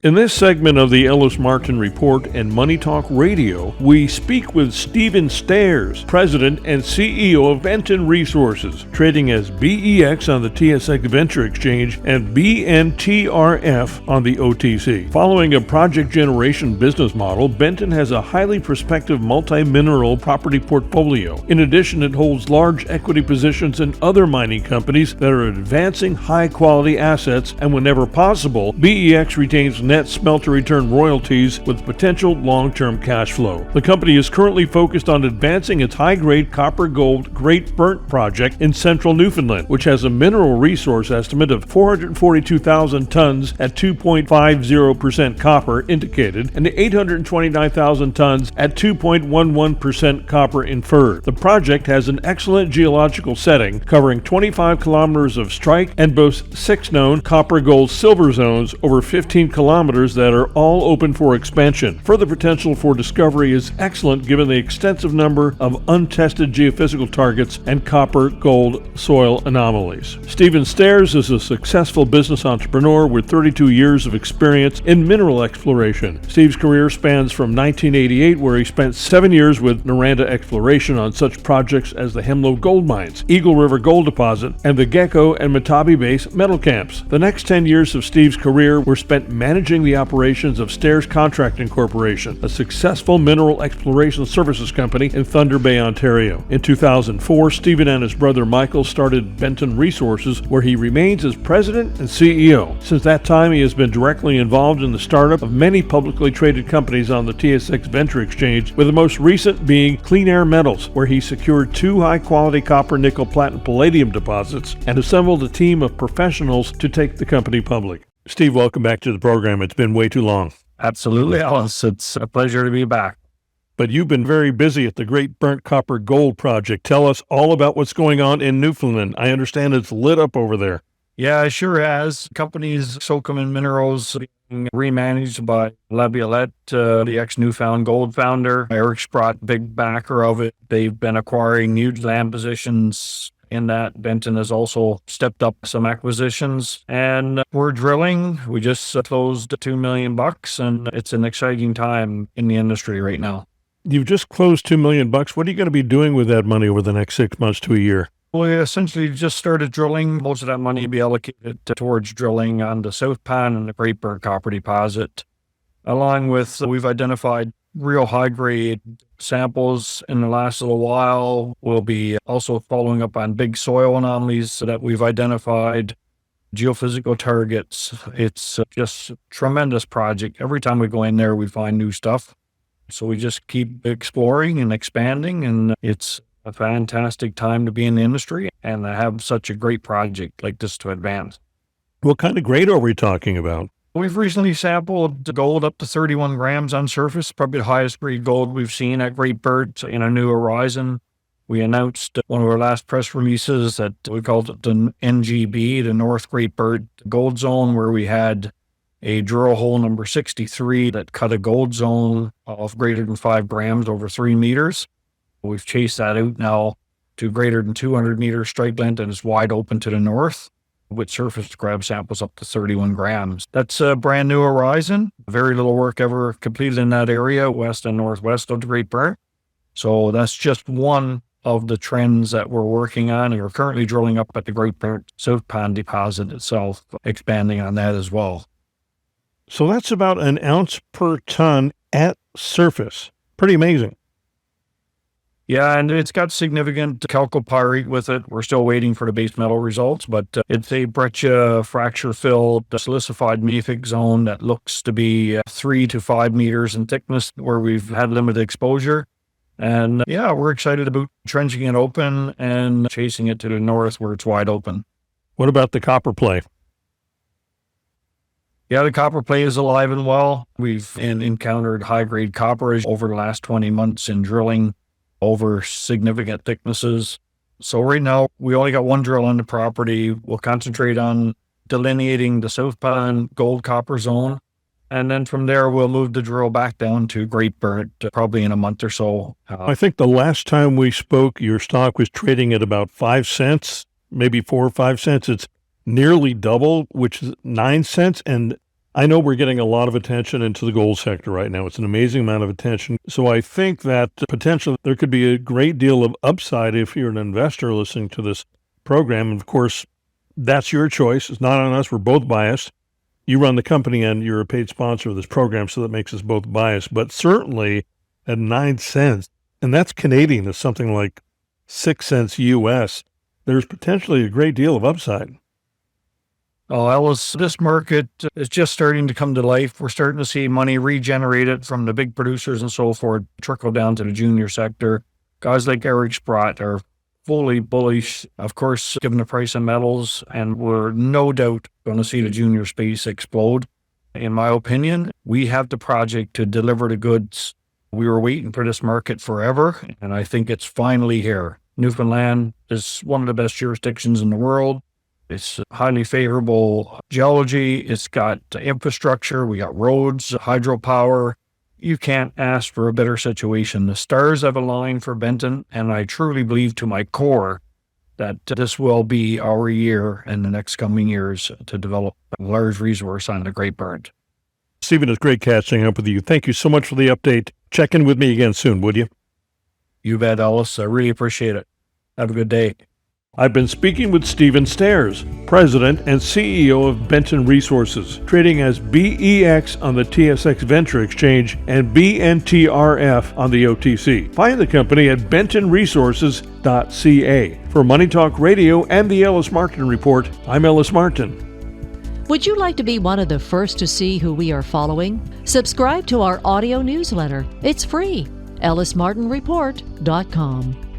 In this segment of the Ellis Martin Report and Money Talk Radio, we speak with Stephen Stairs, President and CEO of Benton Resources, trading as BEX on the TSX Venture Exchange and BNTRF on the OTC. Following a project generation business model, Benton has a highly prospective multi-mineral property portfolio. In addition, it holds large equity positions in other mining companies that are advancing high-quality assets, and whenever possible, BEX retains net smelter return royalties with potential long-term cash flow. The company is currently focused on advancing its high-grade copper-gold Great Burnt project in central Newfoundland, which has a mineral resource estimate of 442,000 tons at 2.50% copper indicated and 829,000 tons at 2.11% copper inferred. The project has an excellent geological setting covering 25 kilometers of strike and boasts 6 known copper-gold-silver zones over 15 kilometers that are all open for expansion. Further potential for discovery is excellent given the extensive number of untested geophysical targets and copper-gold soil anomalies. Stephen Stairs is a successful business entrepreneur with 32 years of experience in mineral exploration. Steve's career spans from 1988, where he spent 7 years with Noranda Exploration on such projects as the Hemlo Gold Mines, Eagle River Gold Deposit, and the Gecko and Matabi Base metal camps. The next 10 years of Steve's career were spent managing the operations of Stairs Contracting Corporation, a successful mineral exploration services company in Thunder Bay, Ontario. In 2004, Stephen and his brother Michael started Benton Resources, where he remains as president and CEO. Since that time, he has been directly involved in the startup of many publicly traded companies on the TSX Venture Exchange, with the most recent being Clean Air Metals, where he secured 2 high-quality copper, nickel, platinum, palladium deposits and assembled a team of professionals to take the company public. Steve, welcome back to the program. It's been way too long. Absolutely, Ellis. It's a pleasure to be back. But you've been very busy at the Great Burnt Copper Gold Project. Tell us all about what's going on in Newfoundland. I understand it's lit up over there. Yeah, it sure has. Companies Socom and Minerals being remanaged by Laviolette, the ex-Newfound Gold founder. Eric Sprott, big backer of it. They've been acquiring huge land positions. In that, Benton has also stepped up some acquisitions, and we're drilling. We just closed $2 million, and it's an exciting time in the industry right now. You've just closed $2 million. What are you going to be doing with that money over the next 6 months to a year? We essentially just started drilling. Most of that money will be allocated towards drilling on the South Pan and the Great Burnt Copper Deposit, along with we've identified real high-grade samples in the last little while. We'll be also following up on big soil anomalies that we've identified, geophysical targets. It's just a tremendous project. Every time we go in there, we find new stuff. So we just keep exploring and expanding, and it's a fantastic time to be in the industry and to have such a great project like this to advance. What kind of grade are we talking about? We've recently sampled gold up to 31 grams on surface, probably the highest grade gold we've seen at Great Burnt in a new horizon. We announced one of our last press releases that we called it the NGB, the North Great Burnt Gold Zone, where we had a drill hole number 63 that cut a gold zone of greater than 5 grams over 3 meters. We've chased that out now to greater than 200 meters strike length, and it's wide open to the north, with surface grab samples up to 31 grams. That's a brand new horizon. Very little work ever completed in that area, west and northwest of the Great Burnt. So that's just one of the trends that we're working on, and we're currently drilling up at the Great Burnt South Pan deposit itself, expanding on that as well. So that's about an ounce per ton at surface. Pretty amazing. Yeah, and it's got significant chalcopyrite with it. We're still waiting for the base metal results, but it's a breccia fracture-filled silicified mafic zone that looks to be 3 to 5 meters in thickness, where we've had limited exposure. And yeah, we're excited about trenching it open and chasing it to the north where it's wide open. What about the copper play? Yeah, the copper play is alive and well. We've encountered high-grade copper over the last 20 months in drilling over significant thicknesses. So right now, we only got one drill on the property. We'll concentrate on delineating the South Pan gold copper zone. And then from there, we'll move the drill back down to Great Burnt, probably in a month or so. I think the last time we spoke, your stock was trading at about 5 cents, maybe 4 or 5 cents. It's nearly double, which is 9 cents. And I know we're getting a lot of attention into the gold sector right now. It's an amazing amount of attention. So I think that potentially there could be a great deal of upside if you're an investor listening to this program. And of course, that's your choice. It's not on us. We're both biased. You run the company and you're a paid sponsor of this program, so that makes us both biased. But certainly at 9 cents, and that's Canadian, is something like 6 cents US, there's potentially a great deal of upside. Oh, Ellis, this market is just starting to come to life. We're starting to see money regenerated from the big producers and so forth, trickle down to the junior sector. Guys like Eric Sprott are fully bullish, of course, given the price of metals, and we're no doubt going to see the junior space explode. In my opinion, we have the project to deliver the goods. We were waiting for this market forever, and I think it's finally here. Newfoundland is one of the best jurisdictions in the world. It's highly favorable geology. It's got infrastructure. We got roads, hydropower. You can't ask for a better situation. The stars have aligned for Benton, and I truly believe to my core that this will be our year in the next coming years to develop a large resource on the Great Burnt. Stephen, it's great catching up with you. Thank you so much for the update. Check in with me again soon, would you? You bet, Ellis. I really appreciate it. Have a good day. I've been speaking with Stephen Stairs, President and CEO of Benton Resources, trading as BEX on the TSX Venture Exchange and BNTRF on the OTC. Find the company at bentonresources.ca. For Money Talk Radio and the Ellis Martin Report, I'm Ellis Martin. Would you like to be one of the first to see who we are following? Subscribe to our audio newsletter. It's free. EllisMartinReport.com.